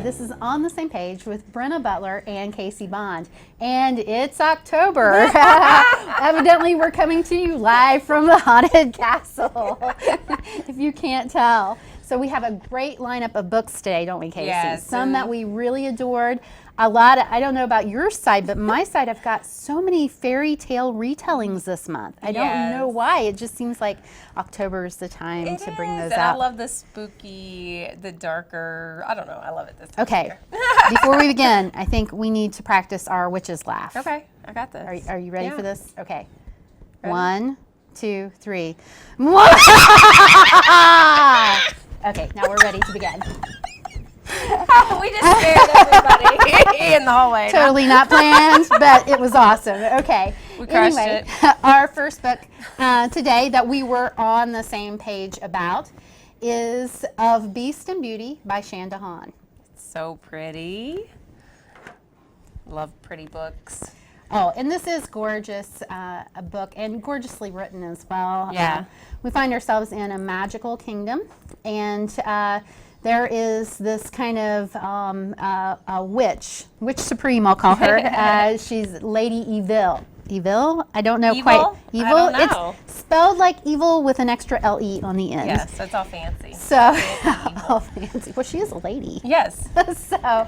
Hi, this is On the Same Page with Brenna Butler and Casey Bond. And it's October. Evidently, we're coming to you live from the Haunted Castle, if you can't tell. So we have a great lineup of books today, don't we, Casey? Yes. Some that we really adored. A lot of, I don't know about your side, but my side, I've got so many fairy tale retellings this month. I don't know why. It just seems like October is the time to bring those out. I love the spooky, the darker, I don't know, I love it this time. Okay, before we begin, I think we need to practice our witch's laugh. Okay, I got this. Are you ready for this? Okay. Ready? 1, 2, 3. Okay, now we're ready to begin. We just scared everybody in the hallway. Totally not planned, but it was awesome. Okay. We crushed anyway, it. Our first book today that we were on the same page about is Of Beast and Beauty by Shanda Hahn. So pretty. Love pretty books. Oh, and this is gorgeous, a book, and gorgeously written as well. Yeah. We find ourselves in a magical kingdom, and there is this kind of a witch supreme, I'll call her. She's Lady Evil. Evil? I don't know quite. Evil? I don't know. It's spelled like evil with an extra L-E on the end. Yes, that's all fancy. So, all fancy. Well, she is a lady. Yes. So,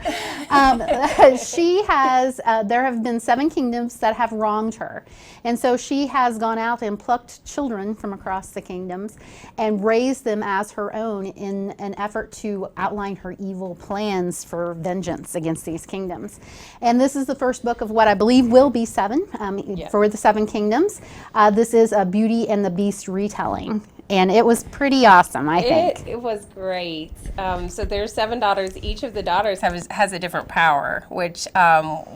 she has, there have been 7 kingdoms that have wronged her. And so she has gone out and plucked children from across the kingdoms and raised them as her own in an effort to outline her evil plans for vengeance against these kingdoms. And this is the first book of what I believe will be 7 for the 7 kingdoms. This is a Beauty and the Beast retelling. And it was pretty awesome, I think. It was great. So there's 7 daughters. Each of the daughters has a different power, which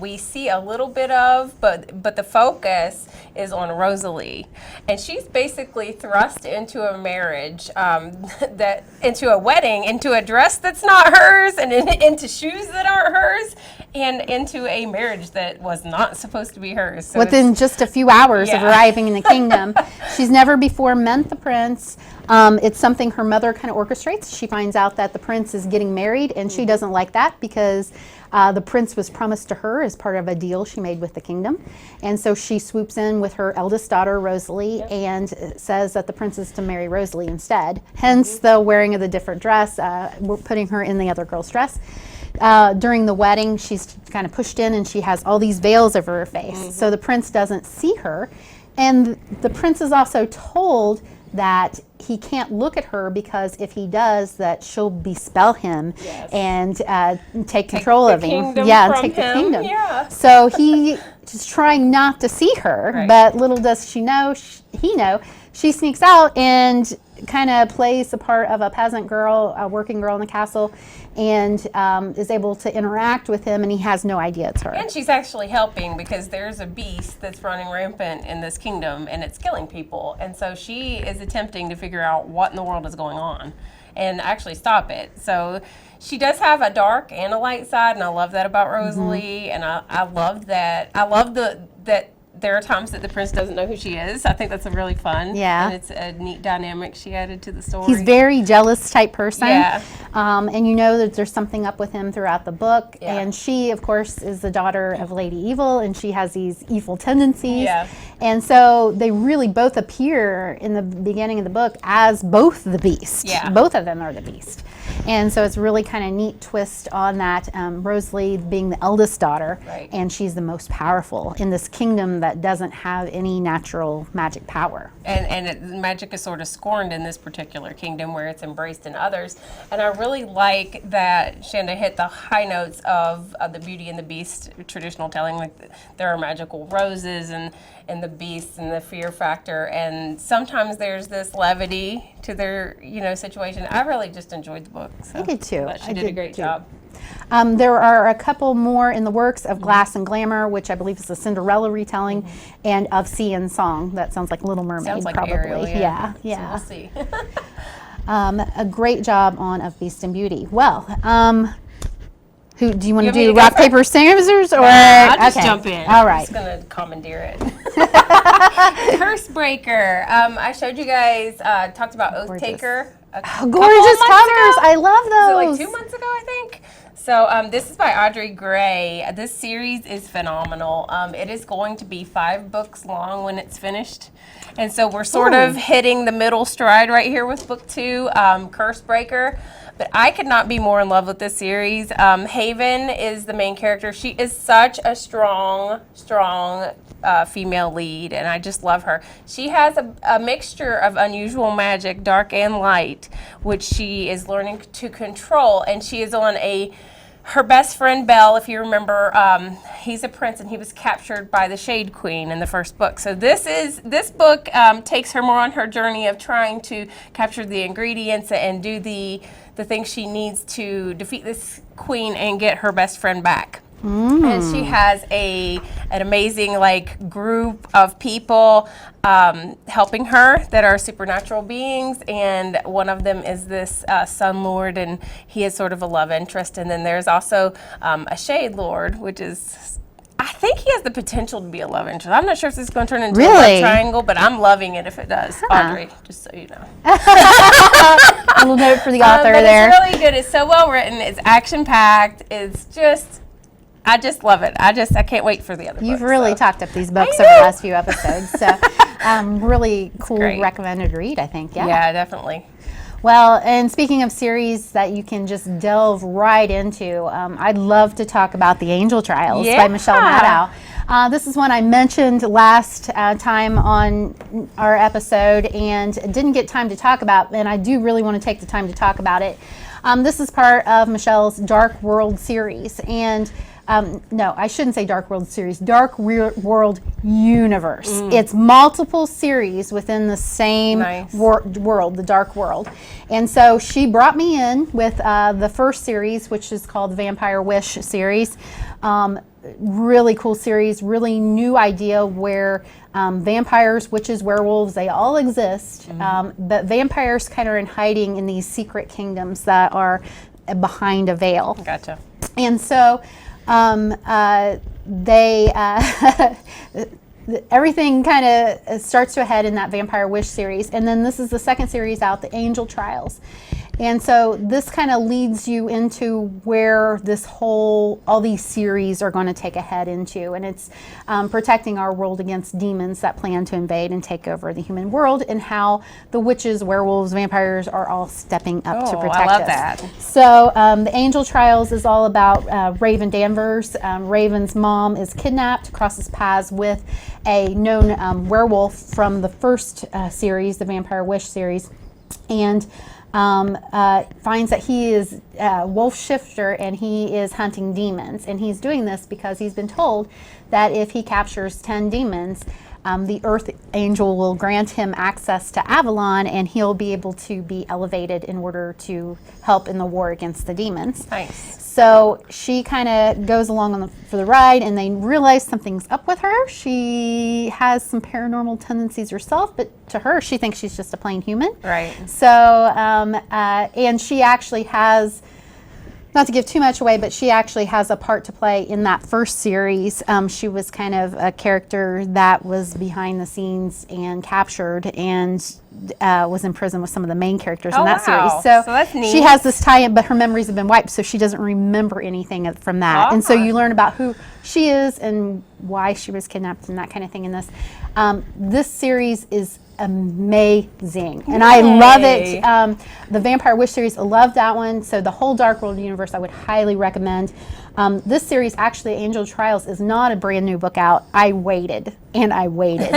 we see a little bit of, but the focus is on Rosalie. And she's basically thrust into a marriage, into a wedding, into a dress that's not hers, and into shoes that aren't hers, and into a marriage that was not supposed to be hers. So within just a few hours of arriving in the kingdom. She's never before met the prince. It's something her mother kind of orchestrates. She finds out that the prince is getting married, and she doesn't like that because the prince was promised to her as part of a deal she made with the kingdom. And so she swoops in with her eldest daughter, Rosalie, and says that the prince is to marry Rosalie instead. Hence the wearing of the different dress. We're putting her in the other girl's dress. During the wedding, she's kind of pushed in, and she has all these veils over her face. So the prince doesn't see her. And the prince is also told that he can't look at her because if he does, that she'll bespell him and take control of him. Take the kingdom. Yeah. So he is trying not to see her, but little does he know, she sneaks out and kind of plays the part of a peasant girl, a working girl in the castle, and is able to interact with him, and he has no idea it's her. And she's actually helping because there's a beast that's running rampant in this kingdom, and it's killing people. And so she is attempting to figure out what in the world is going on and actually stop it. So she does have a dark and a light side, and I love that about Rosalie. And I love that. I love that there are times that the prince doesn't know who she is. I think that's a really fun. Yeah. And it's a neat dynamic she added to the story. He's a very jealous type person. Yeah. And you know that there's something up with him throughout the book. Yeah. And she, of course, is the daughter of Lady Evil, and she has these evil tendencies. Yeah. And so they really both appear in the beginning of the book as both the beast. Yeah. Both of them are the beast. And so it's really kind of neat twist on that. Rosalie being the eldest daughter, and she's the most powerful in this kingdom that doesn't have any natural magic power. And magic is sort of scorned in this particular kingdom where it's embraced in others. And I really like that Shanda hit the high notes of the Beauty and the Beast traditional telling. Like there are magical roses and the beasts and the fear factor. And sometimes there's this levity to their situation. I really just enjoyed the book. So I did too. She did a great job. There are a couple more in the works of Glass and Glamour, which I believe is a Cinderella retelling, and of Sea and Song. That sounds like Little Mermaid, sounds like probably. Ariel, Yeah. So we'll see. A great job on Of Beast and Beauty. Well, who do you want to do? Me to go Rock, first? paper, scissors, or I'll just jump in. All right. I'm just gonna commandeer it. Curse Breaker. I showed you guys. Talked about Oath Taker. Gorgeous covers. I love those. Like 2 months ago, I think. So this is by Audrey Gray. This series is phenomenal. It is going to be 5 books long when it's finished. And so we're sort of hitting the middle stride right here with book 2, Curse Breaker. But I could not be more in love with this series. Haven is the main character. She is such a strong female lead, and I just love her. She has a mixture of unusual magic, dark and light, which she is learning to control, and she is on her best friend Belle, if you remember, he's a prince and he was captured by the Shade Queen in the first book. So this book takes her more on her journey of trying to capture the ingredients and do the things she needs to defeat this queen and get her best friend back. And she has an amazing group of people helping her that are supernatural beings, and one of them is this Sun Lord, and he is sort of a love interest. And then there's also a Shade Lord, which is, I think he has the potential to be a love interest. I'm not sure if this is going to turn into a love triangle, but I'm loving it if it does. Audrey, just so you know. A little note for the author there. It's really good. It's so well written. It's action packed. It's just, I just love it. I can't wait for the other books. You've really talked up these books over the last few episodes. So really cool recommended read, I think. Yeah, definitely. Well, and speaking of series that you can just delve right into, I'd love to talk about The Angel Trials by Michelle Maddow. This is one I mentioned last time on our episode and didn't get time to talk about, and I do really want to take the time to talk about it. This is part of Michelle's Dark World series, and no, I shouldn't say Dark World series, Dark World universe. It's multiple series within the same world, the Dark World. And so she brought me in with the first series, which is called the Vampire Wish series. Really cool series, really new idea where vampires, witches, werewolves, they all exist, but vampires kind of are in hiding in these secret kingdoms that are behind a veil. Gotcha. And so everything kind of starts to a head in that Vampire Wish series. And then this is the second series out, the Angel Trials. And so this kind of leads you into where all these series are going to take a head into. And it's protecting our world against demons that plan to invade and take over the human world, and how the witches, werewolves, vampires are all stepping up to protect us. I love that. So the Angel Trials is all about Raven Danvers. Raven's mom is kidnapped, crosses paths with a known werewolf from the first series, the Vampire Wish series, and finds that he is a wolf shifter and he is hunting demons. And he's doing this because he's been told that if he captures 10 demons, the Earth Angel will grant him access to Avalon, and he'll be able to be elevated in order to help in the war against the demons. Nice. So she kind of goes along for the ride, and they realize something's up with her. She has some paranormal tendencies herself, but to her, she thinks she's just a plain human. Right. So, and she actually has, not to give too much away, but she actually has a part to play in that first series. She was kind of a character that was behind the scenes and captured and was in prison with some of the main characters in that series. So that's neat. She has this tie-in, but her memories have been wiped, so she doesn't remember anything from that. And so you learn about who she is and why she was kidnapped and that kind of thing in this. This series is amazing, and I love it. The Vampire Wish series, I love that one. So the whole Dark World universe, I would highly recommend. This series, actually, Angel Trials, is not a brand new book out. I waited and I waited.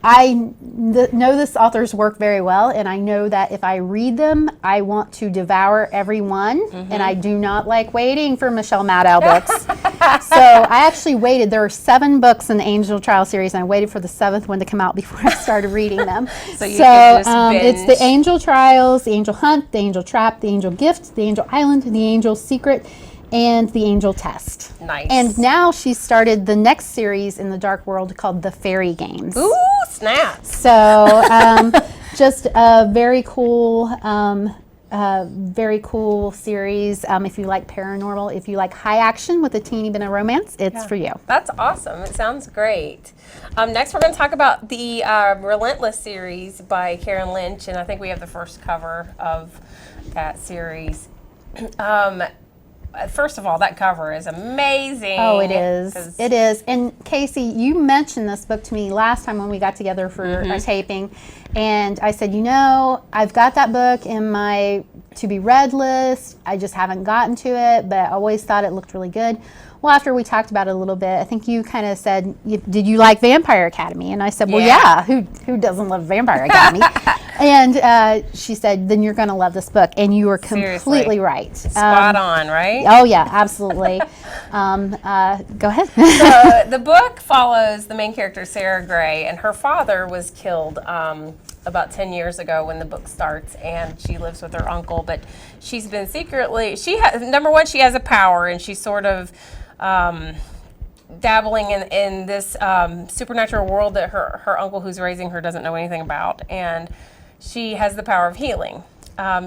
I know this author's work very well, and I know that if I read them, I want to devour every one, and I do not like waiting for Michelle Maddow books. So I actually waited. There are 7 books in the Angel Trial series, and I waited for the 7th one to come out before I started reading them. So you could just binge. It's the Angel Trials, the Angel Hunt, the Angel Trap, the Angel Gift, the Angel Island, the Angel Secret, and the Angel Test. Nice. And now she started the next series in the Dark World called the Fairy Games. Ooh, snap. So just a very cool series. If you like paranormal, if you like high action with a teeny bit of romance, it's for you. That's awesome. It sounds great. Next, we're going to talk about the Relentless series by Karen Lynch, and I think we have the first cover of that series. First of all, that cover is amazing. Oh, it is. It is. And Casey, you mentioned this book to me last time when we got together for a taping. And I said, I've got that book in my to be read list. I just haven't gotten to it, but I always thought it looked really good. Well, after we talked about it a little bit, I think you kind of said, did you like Vampire Academy? And I said, well, yeah, who doesn't love Vampire Academy? And she said, then you're going to love this book. And you were completely right. Spot on, right? Oh, yeah, absolutely. Go ahead. So the book follows the main character, Sarah Gray, and her father was killed about 10 years ago when the book starts, and she lives with her uncle, but she's been secretly, number one, she has a power, and she's sort of dabbling in this supernatural world that her uncle who's raising her doesn't know anything about, and she has the power of healing.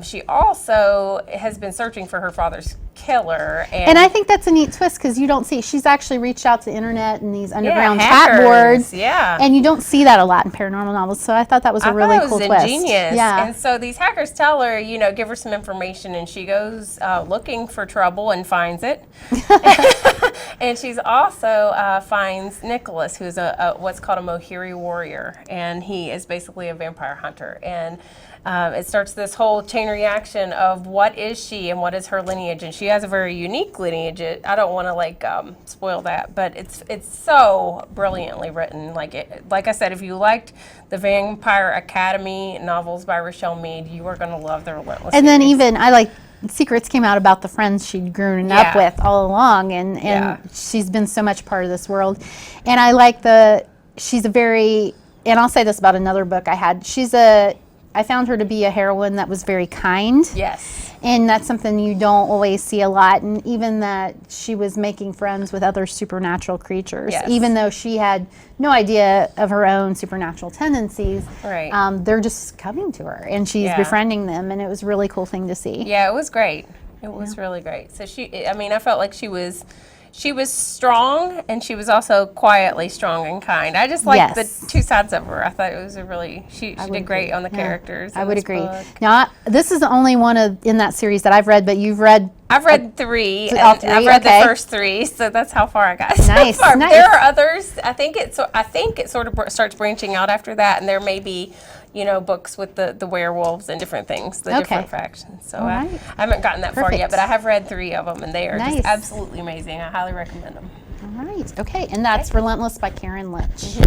She also has been searching for her father's killer. And I think that's a neat twist because you don't see, she's actually reached out to the internet and these underground chat boards. Yeah. And you don't see that a lot in paranormal novels. So I thought that was a really cool twist. Ingenious. Yeah. And so these hackers tell her, give her some information, and she goes looking for trouble and finds it. And she's also finds Nicholas, who's what's called a Mohiri warrior, and he is basically a vampire hunter. And it starts this whole chain reaction of what is she and what is her lineage, and she has a very unique lineage. I don't want to spoil that, but it's so brilliantly written. Like I said, if you liked the Vampire Academy novels by Rochelle Mead, you are going to love the Relentless. And then even secrets came out about the friends she'd grown up with all along, and she's been so much part of this world. And I like she's a very, and I'll say this about another book I had. I found her to be a heroine that was very kind. Yes. And that's something you don't always see a lot. And even that she was making friends with other supernatural creatures. Yes. Even though she had no idea of her own supernatural tendencies. Right. They're just coming to her and she's befriending them. And it was a really cool thing to see. Yeah, it was great. It was really great. So I felt like she was strong, and she was also quietly strong and kind. I just liked the two sides of her. I thought it was she did great on the characters. I would agree. Now, this is the only one in that series that I've read, but you've read... I've read three. All three? I've read the first three, so that's how far I got. Nice, so far. nice. There are others. I think it sort of starts branching out after that, and there may be, books with the werewolves and different things, different factions. So I haven't gotten that far yet, but I have read 3 of them, and they are just absolutely amazing. I highly recommend them. All right. Okay, and that's Relentless by Karen Lynch.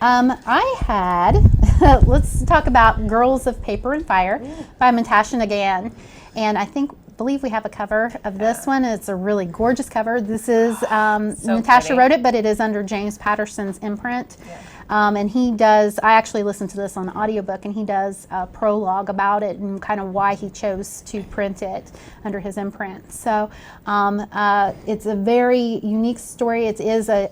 I had, let's talk about Girls of Paper and Fire by NATASHA NGAN. And I believe we have a cover of this one. It's a really gorgeous cover. This is, NATASHA wrote it, but it is under James Patterson's imprint. Yeah. And I actually listened to this on the audiobook, and he does a prologue about it and kind of why he chose to print it under his imprint. So it's a very unique story. It is a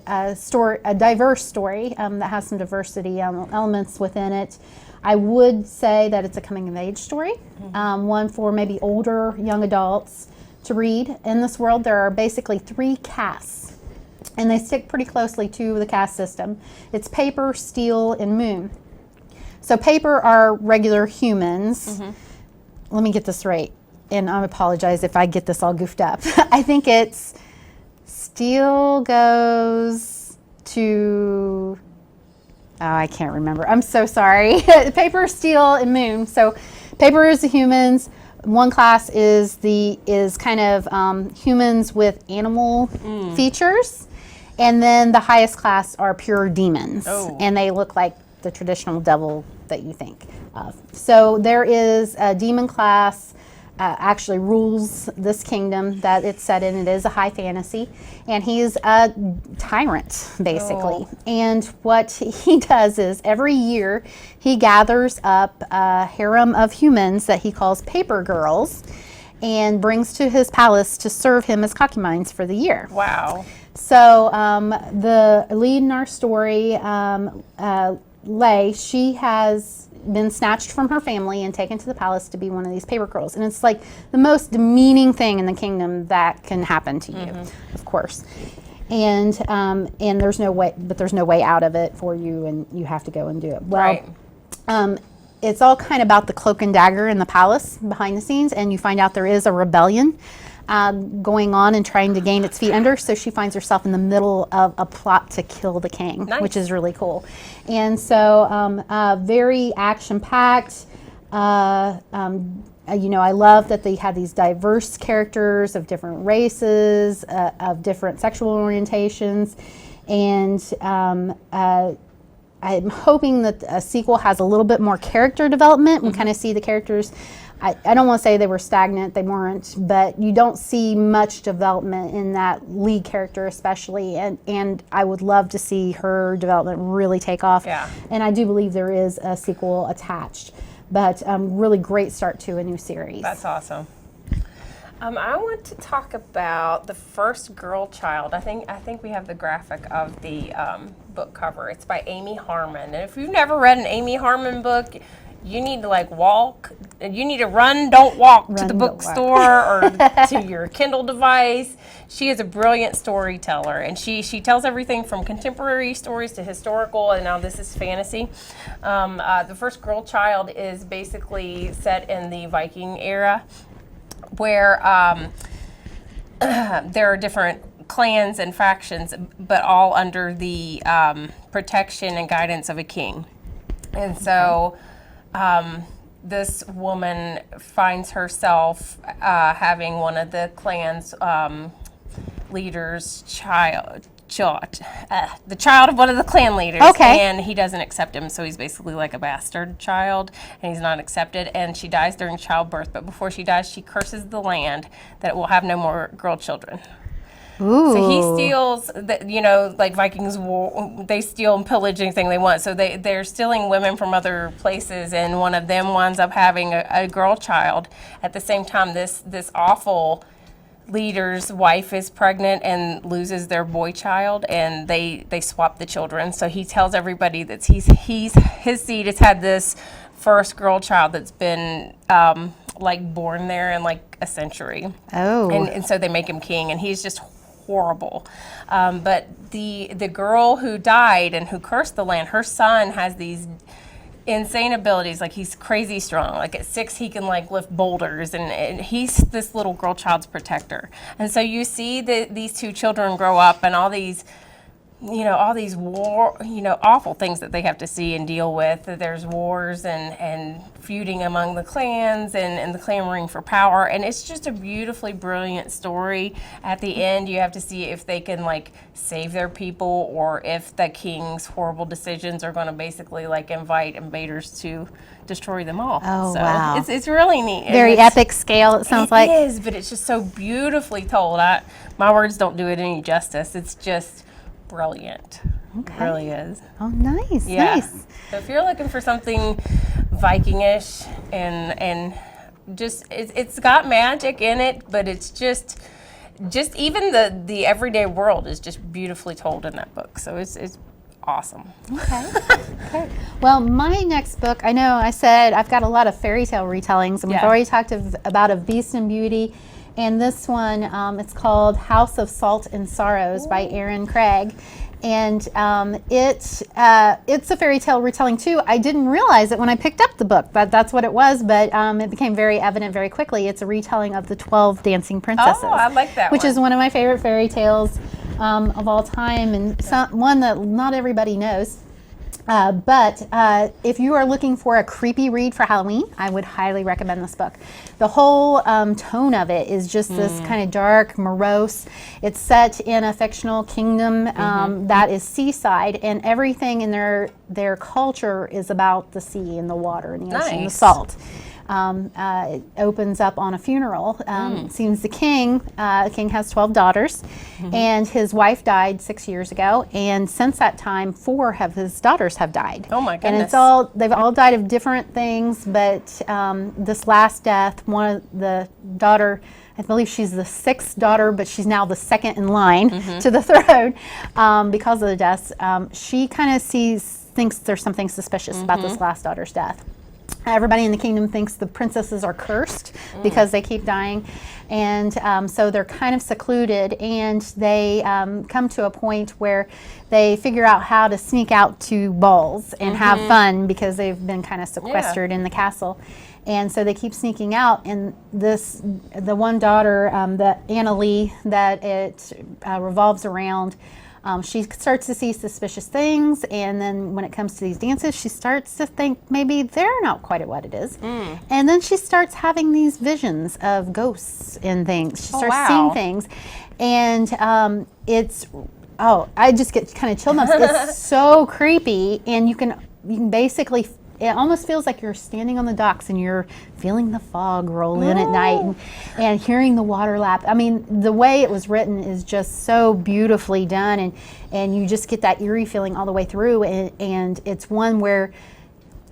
diverse story that has some diversity elements within it. I would say that it's a coming-of-age story, one for maybe older young adults to read. In this world, there are basically 3 castes, and they stick pretty closely to the caste system. It's paper, steel, and moon. So paper are regular humans. Let me get this right, and I apologize if I get this all goofed up. I think it's steel goes to... Oh, I can't remember. I'm so sorry. Paper, steel, and moon. So paper is the humans. One class is kind of humans with animal features. And then the highest class are pure demons. Oh. And they look like the traditional devil that you think of. So there is a demon class actually rules this kingdom that it's set in. It is a high fantasy, and he's a tyrant, basically. Oh. And what he does is every year he gathers up a harem of humans that he calls paper girls and brings to his palace to serve him as concubines for the year. Wow. So the lead in our story, Lay, she has been snatched from her family and taken to the palace to be one of these paper girls. And it's like the most demeaning thing in the kingdom that can happen to you, of course. And there's no way out of it for you, and you have to go and do it. Well, it's all kind of about the cloak and dagger in the palace behind the scenes, and you find out there is a rebellion going on and trying to gain its feet under. So she finds herself in the middle of a plot to kill the king, which is really cool. And so very action-packed. You know, I love that they had these diverse characters of different races, of different sexual orientations, and I'm hoping that a sequel has a little bit more character development. We kind of see the characters. I don't want to say they were stagnant, they weren't, but you don't see much development in that lead character especially, and I would love to see her development really take off. Yeah. And I do believe there is a sequel attached, but really great start to a new series. That's awesome. I want to talk about the first girl child. I think we have the graphic of the book cover. It's by Amy Harmon, and if you've never read an Amy Harmon book, you need to you need to run, don't walk to the bookstore or to your Kindle device. She is a brilliant storyteller, and she tells everything from contemporary stories to historical, and now this is fantasy. The first girl child is basically set in the Viking era, where there are different clans and factions, but all under the protection and guidance of a king. And so this woman finds herself having one of the clan's leaders' the child of one of the clan leaders. Okay. And he doesn't accept him, so he's basically like a bastard child, and he's not accepted, and she dies during childbirth. But before she dies, she curses the land that it will have no more girl children. Ooh. So he steals, like Vikings, they steal and pillage anything they want. So they're stealing women from other places, and one of them winds up having a girl child. At the same time, this awful leader's wife is pregnant and loses their boy child, and they swap the children. So he tells everybody that his seed has had this first girl child that's been born there in like a century. Oh. And so they make him king, and he's just horrible. But the girl who died and who cursed the land, her son has these insane abilities. Like, he's crazy strong. Like, at 6 he can like lift boulders, and he's this little girl child's protector. And so you see these two children grow up, and all these awful things that they have to see and deal with. There's wars and feuding among the clans and the clamoring for power. And it's just a beautifully brilliant story. At the end, you have to see if they can like save their people, or if the king's horrible decisions are going to basically like invite invaders to destroy them all. Oh, so wow. It's really neat. Very epic scale, it sounds like. It is, but it's just so beautifully told. My words don't do it any justice. It's just brilliant. Okay. It really is. Oh, nice, Yeah. nice. So if you're looking for something Viking-ish and just it's got magic in it, but it's just even the everyday world is just beautifully told in that book. So it's awesome. Okay. Okay. Well, my next book, I know I said I've got a lot of fairy tale retellings, and we've already talked about Of Beast and Beauty. And this one, it's called House of Salt and Sorrows by Erin Craig. And it's a fairy tale retelling too. I didn't realize it when I picked up the book, that's what it was, but it became very evident very quickly. It's a retelling of the 12 Dancing Princesses. Oh, I like that which one. is one of my favorite fairy tales of all time, and one that not everybody knows. But if you are looking for a creepy read for Halloween, I would highly recommend this book. The whole tone of it is just this kind of dark, morose. It's set in a fictional kingdom that is seaside, and everything in their culture is about the sea and the water and the ocean, the salt. It opens up on a funeral. It seems the king has 12 daughters, and his wife died 6 years ago, and since that time 4 of his daughters have died. Oh my goodness. And they've all died of different things, but this last death, one of the daughter, I believe she's the 6th daughter, but she's now the 2nd in line to the throne because of the deaths. She kind of thinks there's something suspicious about this last daughter's death. Everybody in the kingdom thinks the princesses are cursed because they keep dying. And so they're kind of secluded, and they come to a point where they figure out how to sneak out to balls and have fun because they've been kind of sequestered in the castle. And so they keep sneaking out, and the one daughter, the Anna Lee, that it revolves around, she starts to see suspicious things, and then when it comes to these dances, she starts to think maybe they're not quite at what it is. And then she starts having these visions of ghosts and things. She starts seeing things, and I just get kind of chill bumps. It's so creepy, and you can basically, it almost feels like you're standing on the docks and you're feeling the fog roll in at night and hearing the water lap. I mean, the way it was written is just so beautifully done, and you just get that eerie feeling all the way through. And it's one where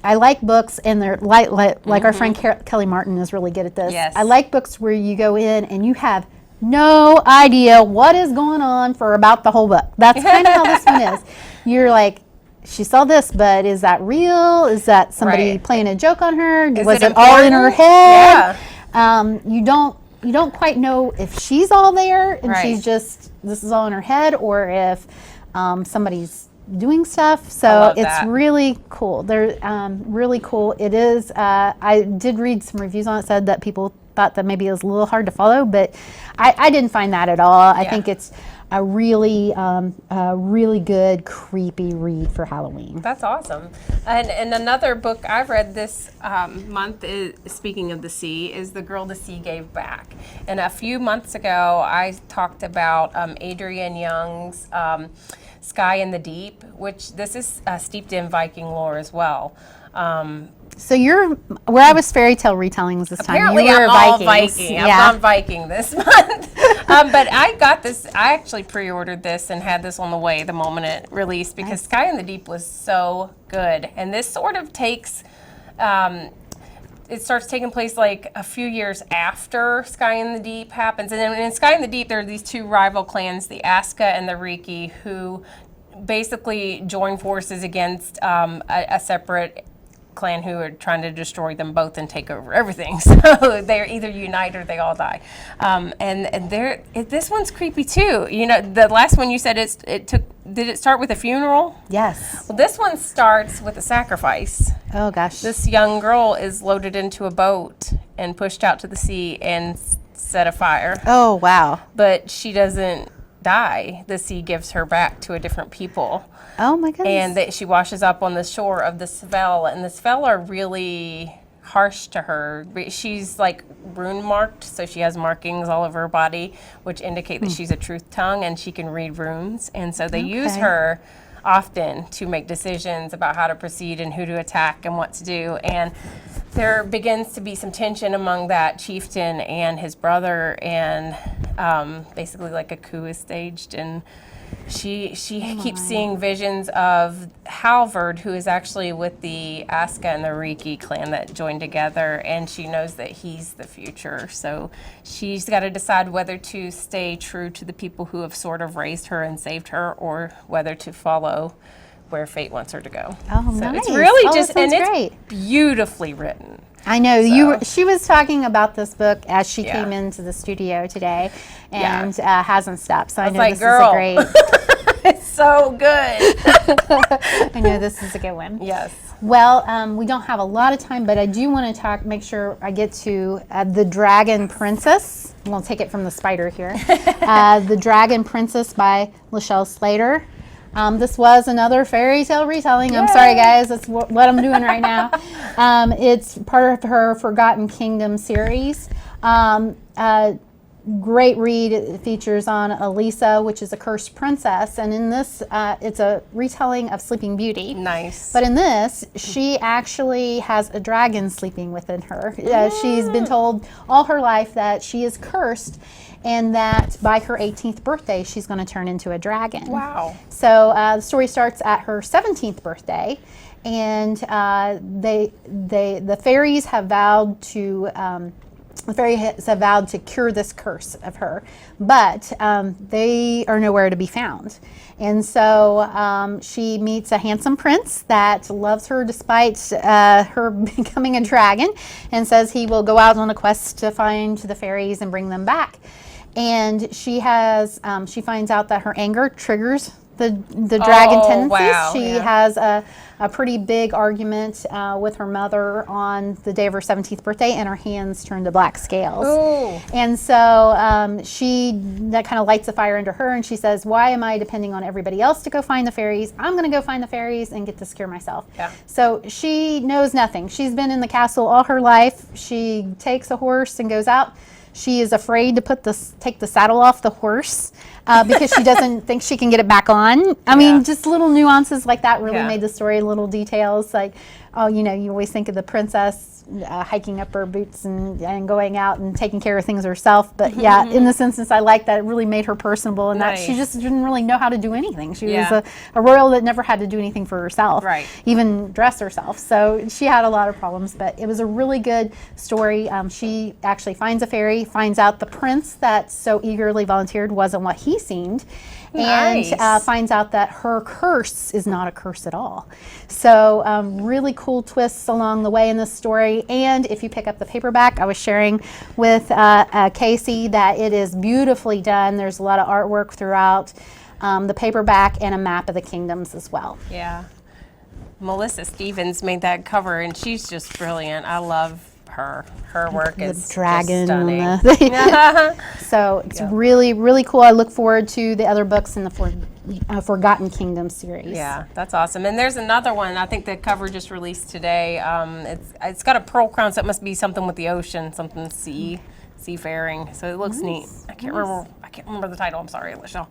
I like books, and they're like our friend Kelly Martin is really good at this. Yes. I like books where you go in and you have no idea what is going on for about the whole book. That's kind of how this one is. You're like, she saw this, but is that real? Is that somebody playing a joke on her? Was it all in her head? Yeah. You don't quite know if she's all there and she's just, this is all in her head, or if somebody's doing stuff. So it's really cool. They're really cool. It is. I did read some reviews on it, said that people thought that maybe it was a little hard to follow, but I didn't find that at all. I think it's a really good, creepy read for Halloween. That's awesome. And another book I've read this month, is, speaking of the sea, is The Girl the Sea Gave Back. And a few months ago, I talked about Adrienne Young's Sky in the Deep, which this is steeped in Viking lore as well. So you're, where I was fairy tale retellings this time. Apparently you were I'm all Viking. Yeah. I've gone Viking this month. But I got this, I actually pre-ordered this and had this on the way the moment it released because Sky in the Deep was so good. And this sort of takes, it starts taking place like a few years after Sky in the Deep happens. And then in Sky in the Deep, there are these two rival clans, the Aska and the Riki, who basically join forces against a separate clan who are trying to destroy them both and take over everything. So they're either unite or they all die. And this one's creepy too. You know, the last one you said did it start with a funeral? Yes. Well, this one starts with a sacrifice. Oh gosh. This young girl is loaded into a boat and pushed out to the sea and set afire. Oh wow. But she doesn't die. The sea gives her back to a different people. Oh my goodness. And she washes up on the shore of the Svel, and the Svel are really harsh to her. She's like rune marked, so she has markings all over her body, which indicate that she's a truth tongue and she can read runes. And so they use her often to make decisions about how to proceed and who to attack and what to do. And there begins to be some tension among that chieftain and his brother, and basically like a coup is staged, and she keeps seeing visions of Halvard, who is actually with the Aska and the Riki clan that joined together, and she knows that he's the future. So she's got to decide whether to stay true to the people who have sort of raised her and saved her, or whether to follow where fate wants her to go. Oh, so nice. it's really just, and it's beautifully written. I know she was talking about this book as she came into the studio today, and hasn't stopped. So I know like, this girl, is a great. It's so good. I know this is a good one. Yes. Well, we don't have a lot of time, but I do want to make sure I get to The Dragon Princess. We'll take it from the spider here. The Dragon Princess by Lachelle Slater. This was another fairy tale retelling. I'm sorry, guys. That's what I'm doing right now. It's part of her Forgotten Kingdom series. Great read. It features on Elisa, which is a cursed princess. And in this, it's a retelling of Sleeping Beauty. Nice. But in this, she actually has a dragon sleeping within her. She's been told all her life that she is cursed, and that by her 18th birthday, she's going to turn into a dragon. Wow. So the story starts at her 17th birthday, and the fairies have vowed to the fairy has vowed to cure this curse of her, but they are nowhere to be found. And so she meets a handsome prince that loves her despite her becoming a dragon, and says he will go out on a quest to find the fairies and bring them back. And she finds out that her anger triggers the dragon tendencies. Wow, She yeah. has a pretty big argument with her mother on the day of her 17th birthday, and her hands turn to black scales. Ooh. And so that kind of lights a fire under her, and she says, why am I depending on everybody else to go find the fairies? I'm going to go find the fairies and get this cure myself. Yeah. So she knows nothing. She's been in the castle all her life. She takes a horse and goes out. She is afraid to take the saddle off the horse because she doesn't think she can get it back on. I mean, just little nuances like that really made the story, little details. Like, oh, you know, you always think of the princess hiking up her boots and going out and taking care of things herself. But yeah, in this instance, I like that it really made her personable, and that she just didn't really know how to do anything. She was a royal that never had to do anything for herself, even dress herself. So she had a lot of problems, but it was a really good story. She actually finds a fairy, finds out the prince that so eagerly volunteered wasn't what he seemed, and finds out that her curse is not a curse at all. So really cool twists along the way in this story. And if you pick up the paperback, I was sharing with Casey that it is beautifully done. There's a lot of artwork throughout the paperback, and a map of the kingdoms as well. Yeah. Melissa Stevens made that cover, and she's just brilliant. I love her. Her work is The dragon. just stunning. So it's really, really cool. I look forward to the other books in the Forgotten Kingdom series. Yeah, that's awesome. And there's another one. I think the cover just released today. It's got a pearl crown, so it must be something with the ocean, something seafaring. So it looks neat. I can't remember the title. I'm sorry, Alicia.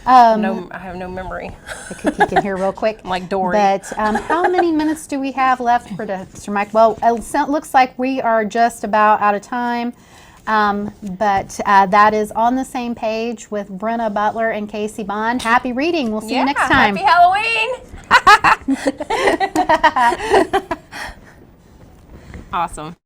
I have no memory. I could peek in here real quick. I'm like Dory. But how many minutes do we have left for Mr. Mike? Well, it looks like we are just about out of time. But that is on the same page with Brenna Butler and Casey Bond. Happy reading. We'll see you next time. Happy Halloween. Awesome.